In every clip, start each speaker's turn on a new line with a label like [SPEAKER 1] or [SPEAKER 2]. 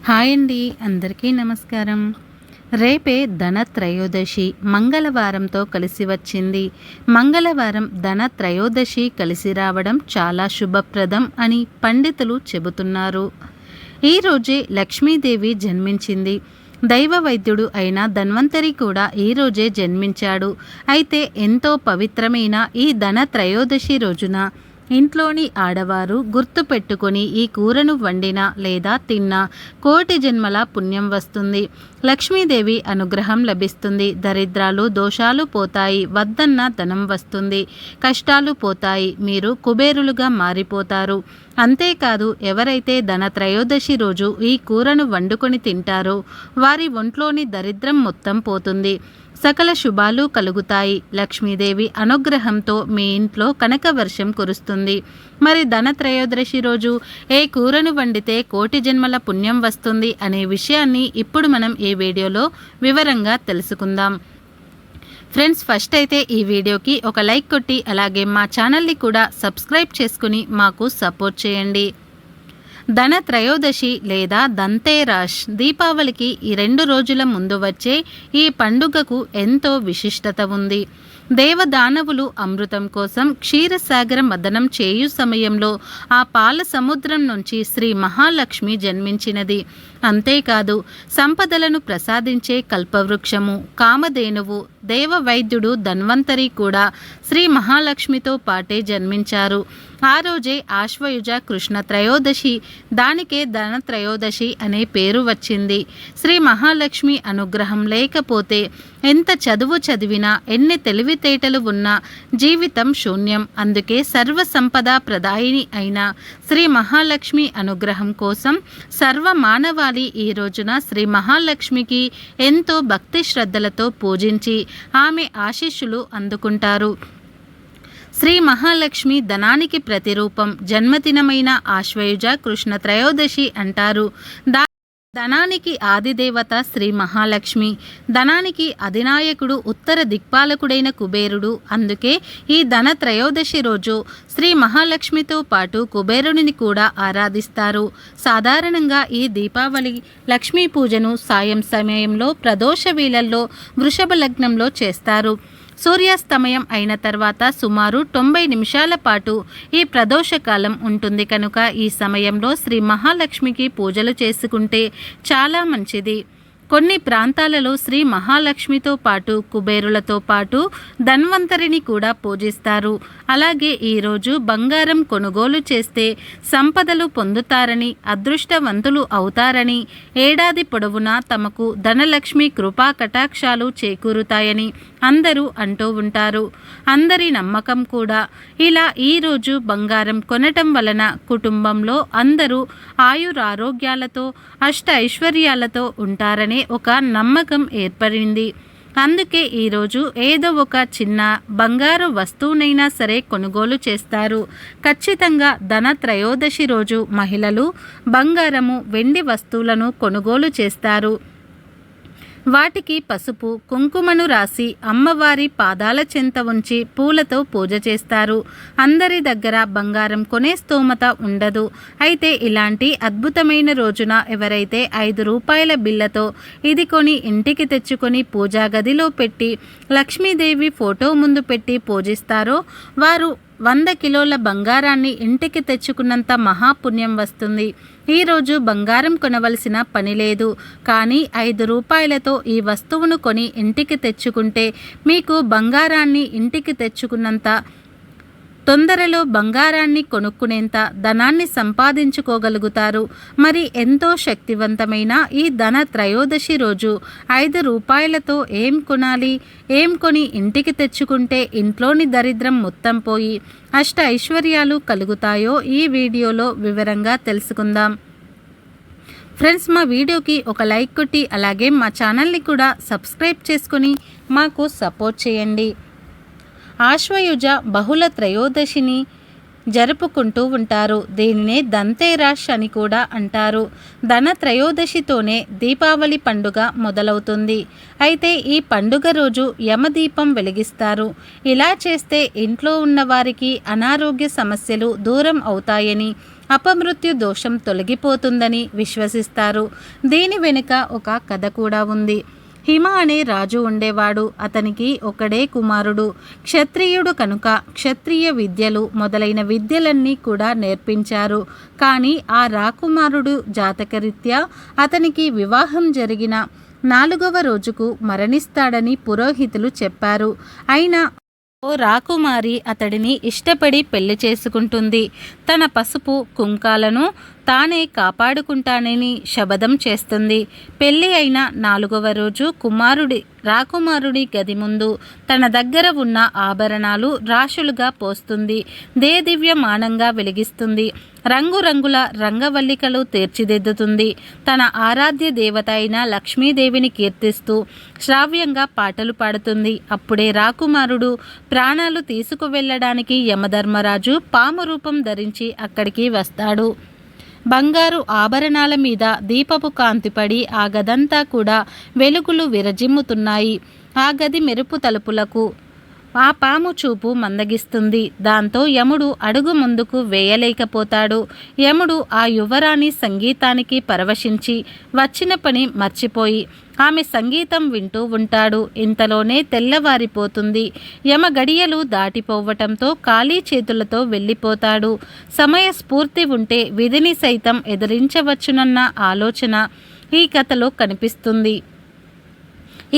[SPEAKER 1] Hi అండి, అందరికీ నమస్కారం. రేపే ధనత్రయోదశి మంగళవారంతో కలిసి వచ్చింది. మంగళవారం ధనత్రయోదశి కలిసి రావడం చాలా శుభప్రదం అని పండితులు చెబుతున్నారు. ఈరోజే లక్ష్మీదేవి జన్మించింది. దైవ వైద్యుడు అయిన ధన్వంతరి కూడా ఈరోజే జన్మించాడు. అయితే ఎంతో పవిత్రమైన ఈ ధనత్రయోదశి రోజున ఇంట్లోని ఆడవారు గుర్తు పెట్టుకొని ఈ కూరను వండినా లేదా తిన్నా కోటి జన్మల పుణ్యం వస్తుంది. లక్ష్మీదేవి అనుగ్రహం లభిస్తుంది. దరిద్రాలు దోషాలు పోతాయి. వద్దన్న ధనం వస్తుంది. కష్టాలు పోతాయి. మీరు కుబేరులుగా మారిపోతారు. అంతేకాదు, ఎవరైతే ధనత్రయోదశి రోజు ఈ కూరను వండుకొని తింటారో వారి ఒంట్లోని దరిద్రం మొత్తం పోతుంది. సకల శుభాలు కలుగుతాయి. లక్ష్మీదేవి అనుగ్రహంతో మీ ఇంట్లో కనక వర్షం కురుస్తుంది. మరి ధనత్రయోదశి రోజు ఏ కూరను వండితే కోటి జన్మల పుణ్యం వస్తుంది అనే విషయాన్ని ఇప్పుడు మనం ఈ వీడియోలో వివరంగా తెలుసుకుందాం. ఫ్రెండ్స్, ఫస్ట్ అయితే ఈ వీడియోకి ఒక లైక్ కొట్టి అలాగే మా ఛానల్ని కూడా సబ్స్క్రైబ్ చేసుకుని మాకు సపోర్ట్ చేయండి. ధనత్రయోదశి లేదా ధన్తేరస్ దీపావళికి ఈ 2 రోజుల ముందు వచ్చే ఈ పండుగకు ఎంతో విశిష్టత ఉంది. దేవదానవులు అమృతం కోసం క్షీరసాగర మదనం చేయు సమయంలో ఆ పాల సముద్రం నుంచి శ్రీ మహాలక్ష్మి జన్మించినది. అంతేకాదు, సంపదలను ప్రసాదించే కల్పవృక్షము కామధేనువు దేవ వైద్యుడు ధన్వంతరి కూడా శ్రీ మహాలక్ష్మితో పాటే జన్మించారు. ఆ రోజే ఆశ్వయుజ కృష్ణ త్రయోదశి, దానికే ధనత్రయోదశి అనే పేరు వచ్చింది. శ్రీ మహాలక్ష్మి అనుగ్రహం లేకపోతే ఎంత చదువు చదివినా ఎన్ని తెలివితేటలు ఉన్నా జీవితం శూన్యం. అందుకే సర్వ సంపద ప్రదాయిని అయిన శ్రీ మహాలక్ష్మి అనుగ్రహం కోసం సర్వ మానవాళి ఈ రోజున శ్రీ మహాలక్ష్మికి ఎంతో భక్తి శ్రద్ధలతో పూజించి ఆమె ఆశీస్సులు అందుకుంటారు. శ్రీ మహాలక్ష్మి ధనానికి ప్రతిరూపం. జన్మదినమైన ఆశ్వయుజ కృష్ణ త్రయోదశి అంటారు. ధనానికి ఆదిదేవత శ్రీ మహాలక్ష్మి. ధనానికి అధినాయకుడు ఉత్తర దిక్పాలకుడైన కుబేరుడు. అందుకే ఈ ధనత్రయోదశి రోజు శ్రీ మహాలక్ష్మితో పాటు కుబేరుడిని కూడా ఆరాధిస్తారు. సాధారణంగా ఈ దీపావళి లక్ష్మీ పూజను సాయం సమయంలో ప్రదోష వేళల్లో వృషభ లగ్నంలో చేస్తారు. సూర్యాస్తమయం అయిన తర్వాత సుమారు 90 నిమిషాల పాటు ఈ ప్రదోషకాలం ఉంటుంది కనుక ఈ సమయంలో శ్రీ మహాలక్ష్మికి పూజలు చేసుకుంటే చాలా మంచిది. కొన్ని ప్రాంతాలలో శ్రీ మహాలక్ష్మితో పాటు కుబేరులతో పాటు ధన్వంతరిని కూడా పూజిస్తారు. అలాగే ఈరోజు బంగారం కొనుగోలు చేస్తే సంపదలు పొందుతారని, అదృష్టవంతులు అవుతారని, ఏడాది పొడవునా తమకు ధనలక్ష్మి కృపా కటాక్షాలు చేకూరుతాయని అందరూ అంటూ ఉంటారు. అందరి నమ్మకం కూడా. ఇలా ఈరోజు బంగారం కొనటం వలన కుటుంబంలో అందరూ ఆయురారోగ్యాలతో అష్ట ఐశ్వర్యాలతో ఉంటారనే ఒక నమ్మకం ఏర్పడింది. అందుకే ఈరోజు ఏదో ఒక చిన్న బంగారు వస్తువునైనా సరే కొనుగోలు చేస్తారు. ఖచ్చితంగా ధనత్రయోదశి రోజు మహిళలు బంగారము, వెండి వస్తువులను కొనుగోలు చేస్తారు. వాటికి పసుపు కుంకుమను రాసి అమ్మవారి పాదాల చెంత ఉంచి పూలతో పూజ చేస్తారు. అందరి దగ్గర బంగారం కొనే స్తోమత ఉండదు. అయితే ఇలాంటి అద్భుతమైన రోజున ఎవరైతే 5 రూపాయల బిళ్ళతో ఇది కొని ఇంటికి తెచ్చుకొని పూజా గదిలో పెట్టి లక్ష్మీదేవి ఫోటో ముందు పెట్టి పూజిస్తారో వారు 100 కిలోల బంగారాన్ని ఇంటికి తెచ్చుకున్నంత మహాపుణ్యం వస్తుంది. ఈరోజు బంగారం కొనవలసిన పని లేదు. కానీ 5 రూపాయలతో ఈ వస్తువును కొని ఇంటికి తెచ్చుకుంటే మీకు బంగారాన్ని ఇంటికి తెచ్చుకున్నంత తొందరలో బంగారాన్ని కొనుక్కునేంత ధనాన్ని సంపాదించుకోగలుగుతారు. మరి ఎంతో శక్తివంతమైన ఈ ధన త్రయోదశి రోజు 5 రూపాయలతో ఏం కొనాలి, ఏం కొని ఇంటికి తెచ్చుకుంటే ఇంట్లోని దరిద్రం మొత్తం పోయి అష్ట ఐశ్వర్యాలు కలుగుతాయో ఈ వీడియోలో వివరంగా తెలుసుకుందాం. ఫ్రెండ్స్, మా వీడియోకి ఒక లైక్ కొట్టి అలాగే మా ఛానల్ని కూడా సబ్స్క్రైబ్ చేసుకొని మాకు సపోర్ట్ చేయండి. ఆశ్వయుజ బహుళ త్రయోదశిని జరుపుకుంటూ ఉంటారు. దీనినే ధన్తేరస్ అని కూడా అంటారు. ధనత్రయోదశితోనే దీపావళి పండుగ మొదలవుతుంది. అయితే ఈ పండుగ రోజు యమదీపం వెలిగిస్తారు. ఇలా చేస్తే ఇంట్లో ఉన్న వారికి అనారోగ్య సమస్యలు దూరం అవుతాయని, అపమృత్యు దోషం తొలగిపోతుందని విశ్వసిస్తారు. దీని వెనుక ఒక కథ కూడా ఉంది. హిమ అనే రాజు ఉండేవాడు. అతనికి ఒకడే కుమారుడు. క్షత్రియుడు కనుక క్షత్రియ విద్యలు మొదలైన విద్యలన్నీ కూడా నేర్పించారు. కానీ ఆ రాకుమారుడు జాతకరీత్యా అతనికి వివాహం జరిగిన 4వ రోజుకు మరణిస్తాడని పురోహితులు చెప్పారు. అయినా ఓ రాకుమారి అతడిని ఇష్టపడి పెళ్లి చేసుకుంటుంది. తన పసుపు కుంకాలను తానే కాపాడుకుంటానని శపథం చేస్తుంది. పెళ్లి అయిన 4వ రోజు రాకుమారుడి గది ముందు తన దగ్గర ఉన్న ఆభరణాలు రాశులుగా పోస్తుంది. దేదివ్యమానంగా వెలిగిస్తుంది. రంగురంగుల రంగవల్లికలు తీర్చిదిద్దుతుంది. తన ఆరాధ్య దేవత అయిన లక్ష్మీదేవిని కీర్తిస్తూ శ్రావ్యంగా పాటలు పాడుతుంది. అప్పుడే రాకుమారుడు ప్రాణాలు తీసుకువెళ్ళడానికి యమధర్మరాజు పాము రూపం ధరించి అక్కడికి వస్తాడు. బంగారు ఆభరణాల మీద దీపపు కాంతి పడి ఆ గదంతా కూడా వెలుగులు విరజిమ్ముతున్నాయి. ఆ గది మెరుపు తలుపులకు ఆ పాము చూపు మందగిస్తుంది. దాంతో యముడు అడుగు ముందుకు వేయలేకపోతాడు. యముడు ఆ యువరాణి సంగీతానికి పరవశించి వచ్చిన పని మర్చిపోయి ఆమె సంగీతం వింటూ ఉంటాడు. ఇంతలోనే తెల్లవారిపోతుంది. యమ గడియలు దాటిపోవటంతో ఖాళీ చేతులతో వెళ్ళిపోతాడు. సమయ స్ఫూర్తి ఉంటే విధిని సైతం ఎదిరించవచ్చునన్న ఆలోచన ఈ కథలో కనిపిస్తుంది.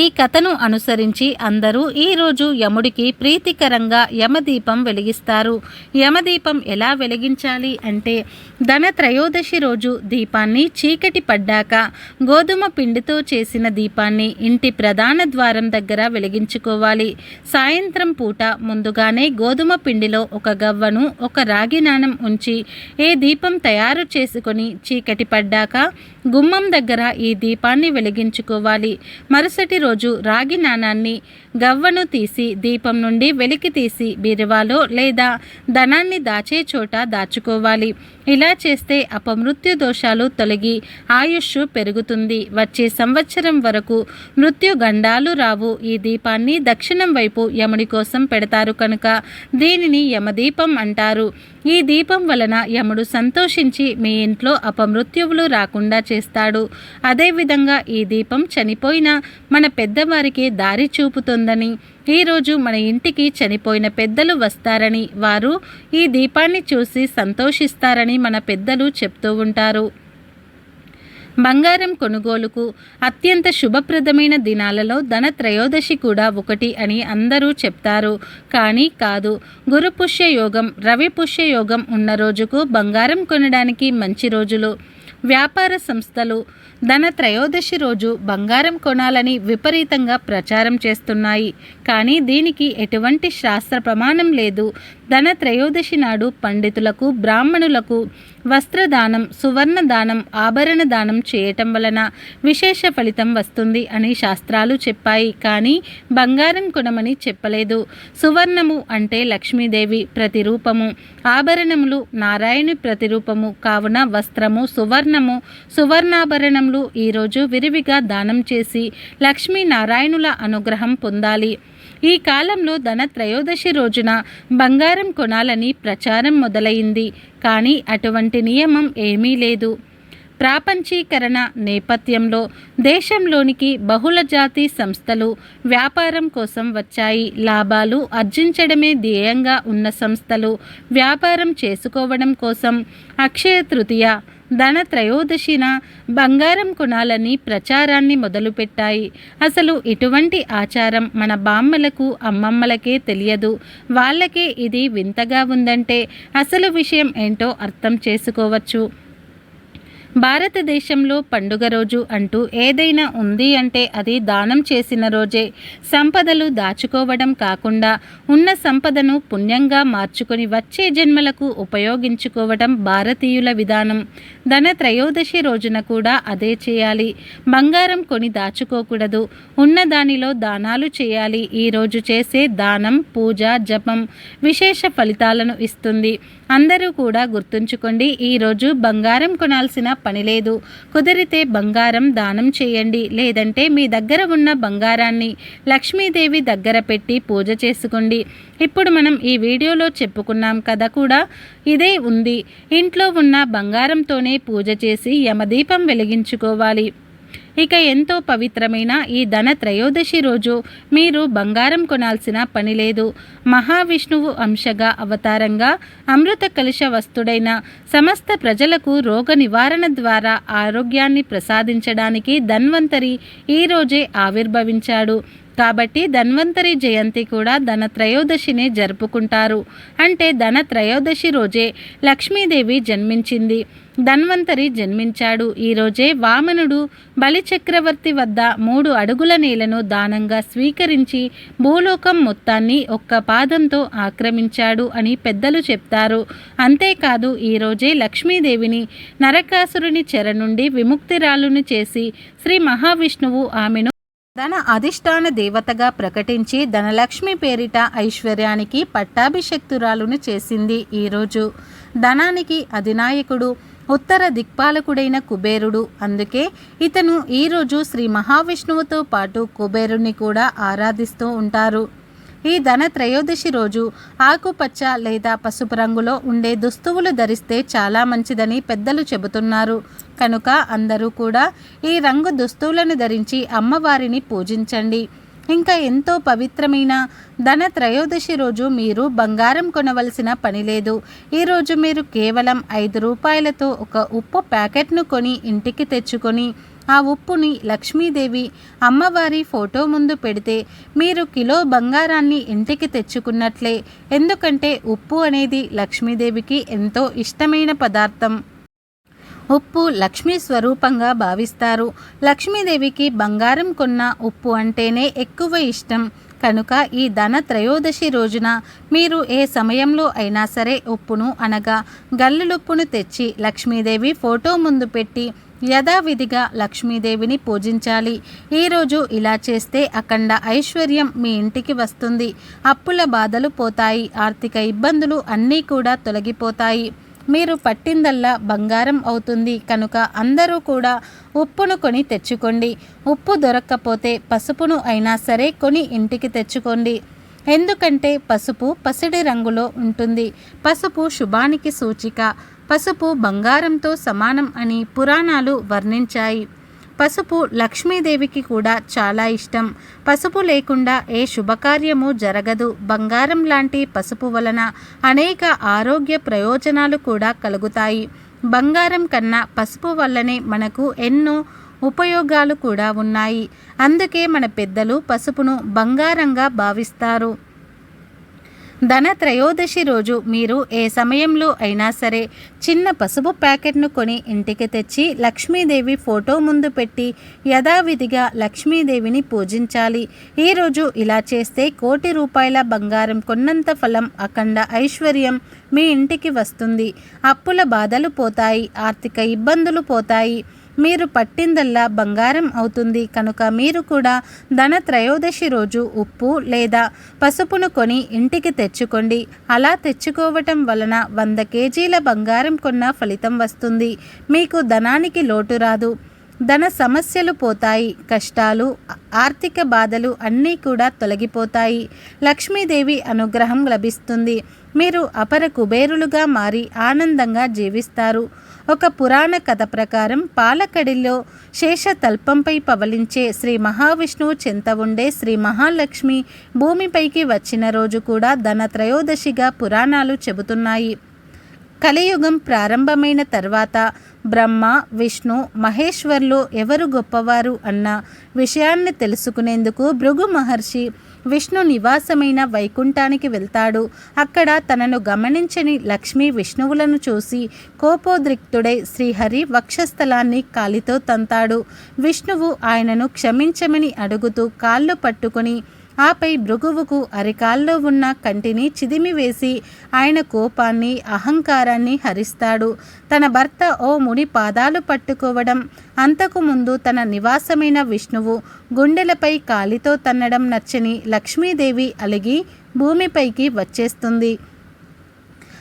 [SPEAKER 1] ఈ కథను అనుసరించి అందరూ ఈరోజు యముడికి ప్రీతికరంగా యమదీపం వెలిగిస్తారు. యమదీపం ఎలా వెలిగించాలి అంటే ధనత్రయోదశి రోజు దీపాన్ని చీకటి పడ్డాక గోధుమ పిండితో చేసిన దీపాన్ని ఇంటి ప్రధాన ద్వారం దగ్గర వెలిగించుకోవాలి. సాయంత్రం పూట ముందుగానే గోధుమ పిండిలో ఒక గవ్వను ఒక రాగి నాణెం ఉంచి ఏ దీపం తయారు చేసుకొని చీకటి పడ్డాక గుమ్మం దగ్గర ఈ దీపాన్ని వెలిగించుకోవాలి. మరుసటి రోజు రాగి నాణాన్ని గవ్వను తీసి దీపం నుండి వెలికి తీసి బీరువాలో లేదా ధనాన్ని దాచే చోట దాచుకోవాలి. ఇలా చేస్తే అపమృత్యు దోషాలు తొలగి ఆయుష్ పెరుగుతుంది. వచ్చే సంవత్సరం వరకు మృత్యు గండాలు రావు. ఈ దీపాన్ని దక్షిణం వైపు యముడి కోసం పెడతారు కనుక దీనిని యమదీపం అంటారు. ఈ దీపం వలన యముడు సంతోషించి మీ ఇంట్లో అపమృత్యువులు రాకుండా చేస్తాడు. అదేవిధంగా ఈ దీపం చనిపోయిన మన పెద్దవారికి దారి చూపుతుందని, ఈరోజు మన ఇంటికి చనిపోయిన పెద్దలు వస్తారని, వారు ఈ దీపాన్ని చూసి సంతోషిస్తారని మన పెద్దలు చెప్తూ ఉంటారు. బంగారం కొనుగోలుకు అత్యంత శుభప్రదమైన దినాలలో ధనత్రయోదశి కూడా ఒకటి అని అందరూ చెప్తారు. కానీ కాదు. గురుపుష్య యోగం, రవిపుష్య యోగం ఉన్న రోజుకు బంగారం కొనడానికి మంచి రోజులు. వ్యాపార సంస్థలు ధనత్రయోదశి రోజు బంగారం కొనాలని విపరీతంగా ప్రచారం చేస్తున్నాయి. కానీ దీనికి ఎటువంటి శాస్త్ర ప్రమాణం లేదు. ధనత్రయోదశి నాడు పండితులకు, బ్రాహ్మణులకు వస్త్రదానం, సువర్ణ దానం, ఆభరణ దానం చేయటం వలన విశేష ఫలితం వస్తుంది అని శాస్త్రాలు చెప్పాయి. కానీ బంగారం కొనమని చెప్పలేదు. సువర్ణము అంటే లక్ష్మీదేవి ప్రతిరూపము, ఆభరణములు నారాయణి ప్రతిరూపము కావున వస్త్రము, సువర్ణము, సువర్ణాభరణములు ఈరోజు విరివిగా దానం చేసి లక్ష్మీనారాయణుల అనుగ్రహం పొందాలి. ఈ కాలంలో ధనత్రయోదశి రోజున బంగారం కొనాలని ప్రచారం మొదలైంది. కానీ అటువంటి నియమం ఏమీ లేదు. ప్రాపంచీకరణ నేపథ్యంలో దేశంలోనికి బహుళ జాతి సంస్థలు వ్యాపారం కోసం వచ్చాయి. లాభాలు ఆర్జించడమే ధ్యేయంగా ఉన్న సంస్థలు వ్యాపారం చేసుకోవడం కోసం అక్షయ తృతీయ, ధనత్రయోదశిన బంగారం కొనాలని ప్రచారాన్ని మొదలుపెట్టాయి. అసలు ఇటువంటి ఆచారం మన బామ్మలకు, అమ్మమ్మలకే తెలియదు. వాళ్ళకే ఇది వింతగా ఉందంటే అసలు విషయం ఏంటో అర్థం చేసుకోవచ్చు. భారతదేశంలో పండుగ రోజు అంటూ ఏదైనా ఉంది అంటే అది దానం చేసిన రోజే. సంపదలు దాచుకోవడం కాకుండా ఉన్న సంపదను పుణ్యంగా మార్చుకొని వచ్చే జన్మలకు ఉపయోగించుకోవడం భారతీయుల విధానం. ధనత్రయోదశి రోజున కూడా అదే చేయాలి. బంగారం కొని దాచుకోకూడదు. ఉన్న దానిలో దానాలు చేయాలి. ఈరోజు చేసే దానం, పూజ, జపం విశేష ఫలితాలను ఇస్తుంది. అందరూ కూడా గుర్తుంచుకోండి. ఈరోజు బంగారం కొనాల్సిన పని లేదు. కుదిరితే బంగారం దానం చేయండి, లేదంటే మీ దగ్గర ఉన్న బంగారాన్ని లక్ష్మీదేవి దగ్గర పెట్టి పూజ చేసుకోండి. ఇప్పుడు మనం ఈ వీడియోలో చెప్పుకున్నాం కదా కూడా ఇదే ఉంది. ఇంట్లో ఉన్న బంగారంతోనే పూజ చేసి యమదీపం వెలిగించుకోవాలి. ఇక ఎంతో పవిత్రమైన ఈ ధన త్రయోదశి రోజు మీరు బంగారం కొనాల్సిన పని లేదు. మహావిష్ణువు అంశగా అవతారంగా అమృత కలశ వస్తుడైన సమస్త ప్రజలకు రోగ నివారణ ద్వారా ఆరోగ్యాన్ని ప్రసాదించడానికి ధన్వంతరి ఈరోజే ఆవిర్భవించాడు. కాబట్టి ధన్వంతరి జయంతి కూడా ధన త్రయోదశినే జరుపుకుంటారు. అంటే ధన త్రయోదశి రోజే లక్ష్మీదేవి జన్మించింది, ధన్వంతరి జన్మించాడు. ఈరోజే వామనుడు బలిచక్రవర్తి వద్ద 3 అడుగుల నేలను దానంగా స్వీకరించి భూలోకం మొత్తాన్ని ఒక్క పాదంతో ఆక్రమించాడు అని పెద్దలు చెప్తారు. అంతేకాదు ఈరోజే లక్ష్మీదేవిని నరకాసురుని చెర నుండి విముక్తిరాలుని చేసి శ్రీ మహావిష్ణువు ఆమెను ధన అధిష్టాన దేవతగా ప్రకటించి ధనలక్ష్మి పేరిట ఐశ్వర్యానికి పట్టాభిషక్తురాలును చేసింది. ఈరోజు ధనానికి అధినాయకుడు ఉత్తర దిక్పాలకుడైన కుబేరుడు. అందుకే ఇతను ఈరోజు శ్రీ మహావిష్ణువుతో పాటు కుబేరుణ్ణి కూడా ఆరాధిస్తూ ఉంటారు. ఈ ధన త్రయోదశి రోజు ఆకుపచ్చ లేదా పసుపు రంగులో ఉండే దుస్తువులు ధరిస్తే చాలా మంచిదని పెద్దలు చెబుతున్నారు. కనుక అందరూ కూడా ఈ రంగు దుస్తువులను ధరించి అమ్మవారిని పూజించండి. ఇంకా ఎంతో పవిత్రమైన ధన త్రయోదశి రోజు మీరు బంగారం కొనవలసిన పని లేదు. ఈరోజు మీరు కేవలం 5 రూపాయలతో ఒక ఉప్పు ప్యాకెట్ను కొని ఇంటికి తెచ్చుకొని ఆ ఉప్పుని లక్ష్మీదేవి అమ్మవారి ఫోటో ముందు పెడితే మీరు కిలో బంగారాన్ని ఇంటికి తెచ్చుకున్నట్లే. ఎందుకంటే ఉప్పు అనేది లక్ష్మీదేవికి ఎంతో ఇష్టమైన పదార్థం. ఉప్పు లక్ష్మీ స్వరూపంగా భావిస్తారు. లక్ష్మీదేవికి బంగారం కొన్న ఉప్పు అంటేనే ఎక్కువ ఇష్టం. కనుక ఈ ధన త్రయోదశి రోజున మీరు ఏ సమయంలో అయినా సరే ఉప్పును అనగా గల్లులుప్పును తెచ్చి లక్ష్మీదేవి ఫోటో ముందు పెట్టి యథావిధిగా లక్ష్మీదేవిని పూజించాలి. ఈరోజు ఇలా చేస్తే అఖండ ఐశ్వర్యం మీ ఇంటికి వస్తుంది. అప్పుల బాధలు పోతాయి, ఆర్థిక ఇబ్బందులు అన్నీ కూడా తొలగిపోతాయి. మీరు పట్టిందల్లా బంగారం అవుతుంది. కనుక అందరూ కూడా ఉప్పును కొని తెచ్చుకోండి. ఉప్పు దొరక్కపోతే పసుపును అయినా సరే కొని ఇంటికి తెచ్చుకోండి. ఎందుకంటే పసుపు పసిడి రంగులో ఉంటుంది. పసుపు శుభానికి సూచిక. పసుపు బంగారంతో సమానం అని పురాణాలు వర్ణించాయి. పసుపు లక్ష్మీదేవికి కూడా చాలా ఇష్టం. పసుపు లేకుండా ఏ శుభకార్యము జరగదు. బంగారం లాంటి పసుపు వలన అనేక ఆరోగ్య ప్రయోజనాలు కూడా కలుగుతాయి. బంగారం కన్నా పసుపు వల్లనే మనకు ఎన్నో ఉపయోగాలు కూడా ఉన్నాయి. అందుకే మన పెద్దలు పసుపును బంగారంగా భావిస్తారు. ధన త్రయోదశి రోజు మీరు ఏ సమయంలో అయినా సరే చిన్న పసుపు ప్యాకెట్ను కొని ఇంటికి తెచ్చి లక్ష్మీదేవి ఫోటో ముందు పెట్టి యథావిధిగా లక్ష్మీదేవిని పూజించాలి. ఈరోజు ఇలా చేస్తే 1 కోటి రూపాయల బంగారం కొన్నంత ఫలం, అఖండ ఐశ్వర్యం మీ ఇంటికి వస్తుంది. అప్పుల బాధలు పోతాయి, ఆర్థిక ఇబ్బందులు పోతాయి. మీరు పట్టిందల్లా బంగారం అవుతుంది. కనుక మీరు కూడా ధన త్రయోదశి రోజు ఉప్పు లేదా పసుపును కొని ఇంటికి తెచ్చుకోండి. అలా తెచ్చుకోవటం వలన 100 కేజీల బంగారం కొన్న ఫలితం వస్తుంది. మీకు ధనానికి లోటు రాదు. ధన సమస్యలు పోతాయి. కష్టాలు, ఆర్థిక బాధలు అన్నీ కూడా తొలగిపోతాయి. లక్ష్మీదేవి అనుగ్రహం లభిస్తుంది. మీరు అపర కుబేరులుగా మారి ఆనందంగా జీవిస్తారు. ఒక పురాణ కథ ప్రకారం పాలకడిలో శేషతల్పంపై పవలించే శ్రీ మహావిష్ణువు చెంత ఉండే శ్రీ మహాలక్ష్మి భూమిపైకి వచ్చిన రోజు కూడా ధన త్రయోదశిగా పురాణాలు చెబుతున్నాయి. కలియుగం ప్రారంభమైన తర్వాత బ్రహ్మ, విష్ణు, మహేశ్వర్లు ఎవరు గొప్పవారు అన్న విషయాన్ని తెలుసుకునేందుకు భృగు మహర్షి విష్ణు నివాసమైన వైకుంఠానికి వెళ్తాడు. అక్కడ తనను గమనించని లక్ష్మీ విష్ణువులను చూసి కోపోద్రిక్తుడై శ్రీహరి వక్షస్థలాన్ని కాలితో తంతాడు. విష్ణువు ఆయనను క్షమించమని అడుగుతూ కాళ్ళు పట్టుకొని ఆపై భృగువుకు అరికాల్లో ఉన్న కంటిని చిదిమివేసి ఆయన కోపాన్ని, అహంకారాన్ని హరిస్తాడు. తన భర్త ఓ ముని పాదాలు పట్టుకోవడం, అంతకు ముందు తన నివాసమైన విష్ణువు గుండెలపై కాలితో తన్నడం నచ్చని లక్ష్మీదేవి అలిగి భూమిపైకి వచ్చేస్తుంది.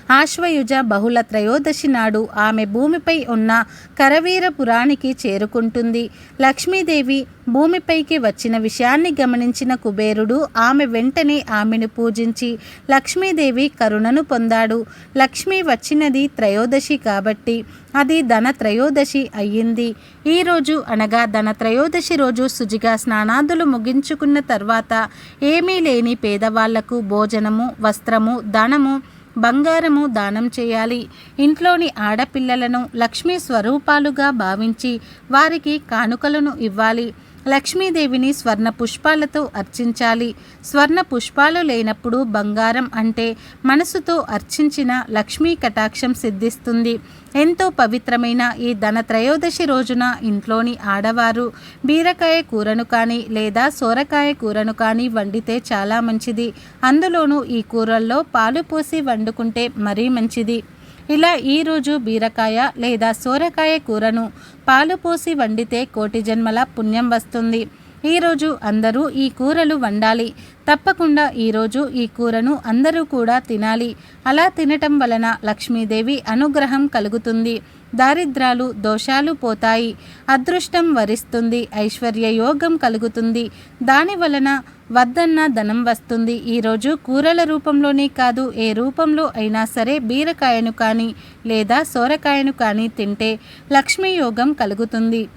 [SPEAKER 1] ఆశ్వయుజ బహుళ త్రయోదశి నాడు ఆమె భూమిపై ఉన్న కరవీరపురానికి చేరుకుంటుంది. లక్ష్మీదేవి భూమిపైకి వచ్చిన విషయాన్ని గమనించిన కుబేరుడు ఆమె వెంటనే ఆమెను పూజించి లక్ష్మీదేవి కరుణను పొందాడు. లక్ష్మి వచ్చినది త్రయోదశి కాబట్టి అది ధన త్రయోదశి అయ్యింది. ఈరోజు అనగా ధన త్రయోదశి రోజు శుచిగా స్నానాదులు ముగించుకున్న తర్వాత ఏమీ లేని పేదవాళ్లకు భోజనము, వస్త్రము, ధనము, బంగారము దానం చేయాలి. ఇంట్లోని ఆడపిల్లలను లక్ష్మీ స్వరూపాలుగా భావించి వారికి కానుకలను ఇవ్వాలి. లక్ష్మీదేవిని స్వర్ణ పుష్పాలతో అర్చించాలి. స్వర్ణ పుష్పాలు లేనప్పుడు బంగారం అంటే మనసుతో అర్చించిన లక్ష్మీ కటాక్షం సిద్ధిస్తుంది. ఎంతో పవిత్రమైన ఈ ధన త్రయోదశి రోజున ఇంట్లోని ఆడవారు బీరకాయ కూరను కానీ లేదా సోరకాయ కూరను కానీ వండితే చాలా మంచిది. అందులోనూ ఈ కూరల్లో పాలు పోసి వండుకుంటే మరీ మంచిది. ఇలా ఈరోజు బీరకాయ లేదా సోరకాయ కూరను పాలు పోసి వండితే కోటి జన్మల పుణ్యం వస్తుంది. ఈరోజు అందరూ ఈ కూరలు వండాలి. తప్పకుండా ఈరోజు ఈ కూరను అందరూ కూడా తినాలి. అలా తినటం వలన లక్ష్మీదేవి అనుగ్రహం కలుగుతుంది. దారిద్రాలు, దోషాలు పోతాయి. అదృష్టం వరిస్తుంది. ఐశ్వర్య యోగం కలుగుతుంది. దాని వలన వద్దన్న ధనం వస్తుంది. ఈరోజు కూరల రూపంలోనే కాదు, ఏ రూపంలో అయినా సరే బీరకాయను కానీ లేదా సోరకాయను కానీ తింటే లక్ష్మీ యోగం కలుగుతుంది.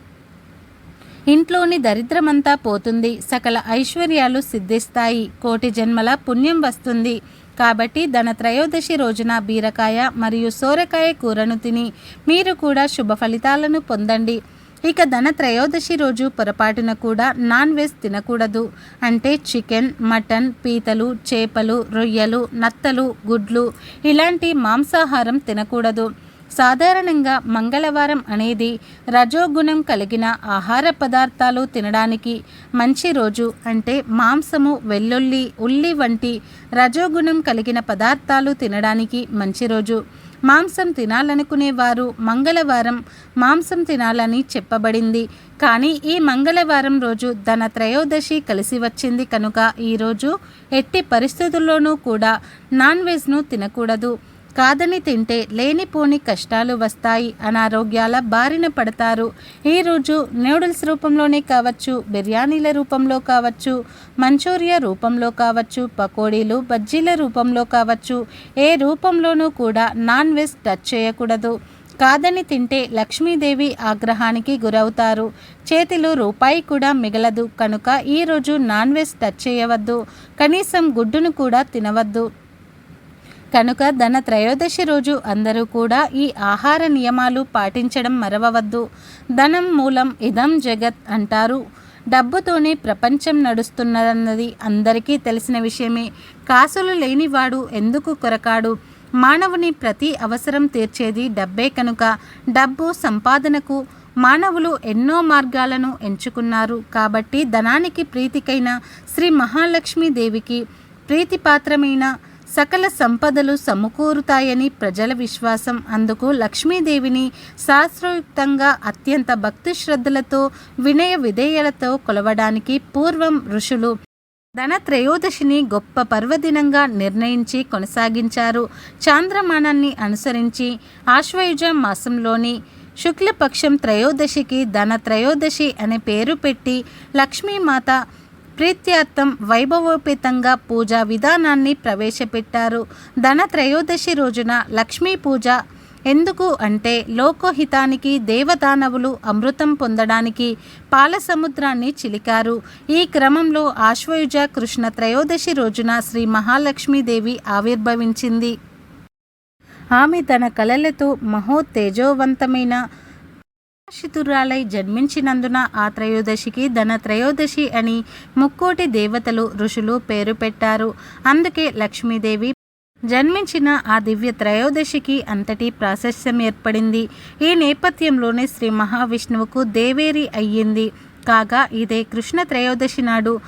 [SPEAKER 1] ఇంట్లోని దరిద్రమంతా పోతుంది. సకల ఐశ్వర్యాలు సిద్ధిస్తాయి. కోటి జన్మల పుణ్యం వస్తుంది. కాబట్టి ధన త్రయోదశి రోజున బీరకాయ మరియు సోరకాయ కూరను తిని మీరు కూడా శుభ ఫలితాలను పొందండి. ఇక ధన త్రయోదశి రోజు పొరపాటున కూడా నాన్ వెజ్ తినకూడదు. అంటే చికెన్, మటన్, పీతలు, చేపలు, రొయ్యలు, నత్తలు, గుడ్లు ఇలాంటి మాంసాహారం తినకూడదు. సాధారణంగా మంగళవారం అనేది రజోగుణం కలిగిన ఆహార పదార్థాలు తినడానికి మంచి రోజు. అంటే మాంసము, వెల్లుల్లి, ఉల్లి వంటి రజోగుణం కలిగిన పదార్థాలు తినడానికి మంచి రోజు. మాంసం తినాలనుకునేవారు మంగళవారం మాంసం తినాలని చెప్పబడింది. కానీ ఈ మంగళవారం రోజు ధన త్రయోదశి కలిసి వచ్చింది కనుక ఈరోజు ఎట్టి పరిస్థితుల్లోనూ కూడా నాన్ వెజ్ను తినకూడదు. కాదని తింటే లేనిపోని కష్టాలు వస్తాయి. అనారోగ్యాల బారిన పడతారు. ఈరోజు నూడిల్స్ రూపంలోనే కావచ్చు, బిర్యానీల రూపంలో కావచ్చు, మంచూరియా రూపంలో కావచ్చు, పకోడీలు, బజ్జీల రూపంలో కావచ్చు, ఏ రూపంలోనూ కూడా నాన్ వెజ్ టచ్ చేయకూడదు. కాదని తింటే లక్ష్మీదేవి ఆగ్రహానికి గురవుతారు. చేతిలో రూపాయి కూడా మిగలదు. కనుక ఈరోజు నాన్ వెజ్ టచ్ చేయవద్దు. కనీసం గుడ్డును కూడా తినవద్దు. కనుక ధన త్రయోదశి రోజు అందరూ కూడా ఈ ఆహార నియమాలు పాటించడం మరవవద్దు. ధనం మూలం ఇదం జగత్ అంటారు. డబ్బుతోనే ప్రపంచం నడుస్తున్నదన్నది అందరికీ తెలిసిన విషయమే. కాసులు లేనివాడు ఎందుకు కొరకాడు? మానవుని ప్రతి అవసరం తీర్చేది డబ్బే కనుక డబ్బు సంపాదనకు మానవులు ఎన్నో మార్గాలను ఎంచుకున్నారు. కాబట్టి ధనానికి ప్రీతికైన శ్రీ మహాలక్ష్మీదేవికి ప్రీతిపాత్రమైన సకల సంపదలు సమకూరుతాయని ప్రజల విశ్వాసం. అందుకు లక్ష్మీదేవిని శాస్త్రయుక్తంగా అత్యంత భక్తి శ్రద్ధలతో వినయ విధేయలతో కొలవడానికి పూర్వం ఋషులు ధన త్రయోదశిని గొప్ప పర్వదినంగా నిర్ణయించి కొనసాగించారు. చాంద్రమానాన్ని అనుసరించి ఆశ్వయుజ మాసంలోని శుక్లపక్షం త్రయోదశికి ధన త్రయోదశి అనే పేరు పెట్టి లక్ష్మీమాత ప్రీత్యార్థం వైభవోపేతంగా పూజా విధానాన్ని ప్రవేశపెట్టారు. ధన త్రయోదశి రోజున లక్ష్మీ పూజ ఎందుకు అంటే లోకహితానికి దేవదానవులు అమృతం పొందడానికి పాల సముద్రాన్ని చిలికారు. ఈ క్రమంలో ఆశ్వయుజ కృష్ణ త్రయోదశి రోజున శ్రీ మహాలక్ష్మీదేవి ఆవిర్భవించింది. ఆమె తన కళలతో మహోత్తేజోవంతమైన శితురాలై జన్మించినందున ఆ త్రయోదశికి ధన త్రయోదశి అని ముక్కోటి దేవతలు ఋషులు పేరు పెట్టారు. అందుకే లక్ష్మీదేవి జన్మించిన ఆ దివ్య త్రయోదశికి అంతటి ప్రాశస్త్యం ఏర్పడింది. ఈ నేపథ్యంలోనే శ్రీ మహావిష్ణువుకు దేవేరి అయ్యింది. కాగా ఇదే కృష్ణ త్రయోదశి నాడు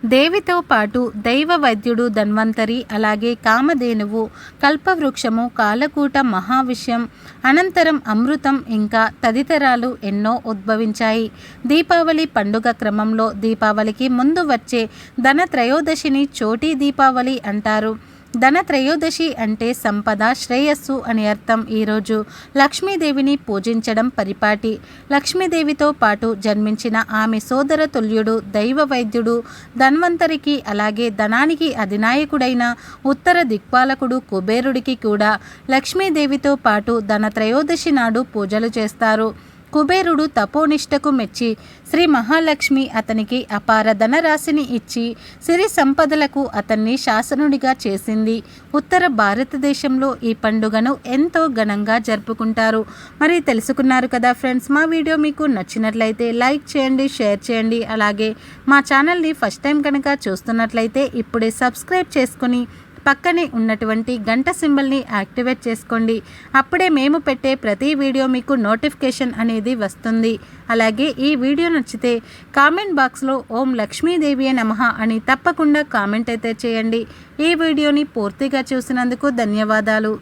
[SPEAKER 1] దేవితో పాటు దైవ వైద్యుడు ధన్వంతరి, అలాగే కామధేనువు, కల్పవృక్షము, కాలకూట, మహావిషయం, అనంతరం అమృతం ఇంకా తదితరాలు ఎన్నో ఉద్భవించాయి. దీపావళి పండుగ క్రమంలో దీపావళికి ముందు వచ్చే ధన త్రయోదశిని చోటీ దీపావళి అంటారు. ధనత్రయోదశి అంటే సంపద, శ్రేయస్సు అని అర్థం. ఈరోజు లక్ష్మీదేవిని పూజించడం పరిపాటి. లక్ష్మీదేవితో పాటు జన్మించిన ఆమె సోదర తుల్యుడు, దైవ వైద్యుడు, ధన్వంతరికి అలాగే ధనానికి అధినాయకుడైన ఉత్తర దిక్పాలకుడు కుబేరుడికి కూడా లక్ష్మీదేవితో పాటు ధనత్రయోదశి నాడు పూజలు చేస్తారు. కుబేరుడు తపోనిష్టకు మెచ్చి శ్రీ మహాలక్ష్మి అతనికి అపార ధనరాశిని ఇచ్చి సిరి సంపదలకు అతన్ని శాసనుడిగా చేసింది. ఉత్తర భారతదేశంలో ఈ పండుగను ఎంతో ఘనంగా జరుపుకుంటారు. మరి తెలుసుకున్నారు కదా ఫ్రెండ్స్. మా వీడియో మీకు నచ్చినట్లయితే లైక్ చేయండి, షేర్ చేయండి. అలాగే మా ఛానల్ని ఫస్ట్ టైం కనుక చూస్తున్నట్లయితే ఇప్పుడే సబ్స్క్రైబ్ చేసుకొని పక్కనే ఉన్నటువంటి గంట సింబల్ని యాక్టివేట్ చేసుకోండి. అప్పుడే మేము పెట్టే ప్రతి వీడియో మీకు నోటిఫికేషన్ అనేది వస్తుంది. అలాగే ఈ వీడియో నచ్చితే కామెంట్ బాక్స్లో ఓం లక్ష్మీదేవియే నమః అని తప్పకుండా కామెంట్ అయితే చేయండి. ఈ వీడియోని పూర్తిగా చూసినందుకు ధన్యవాదాలు.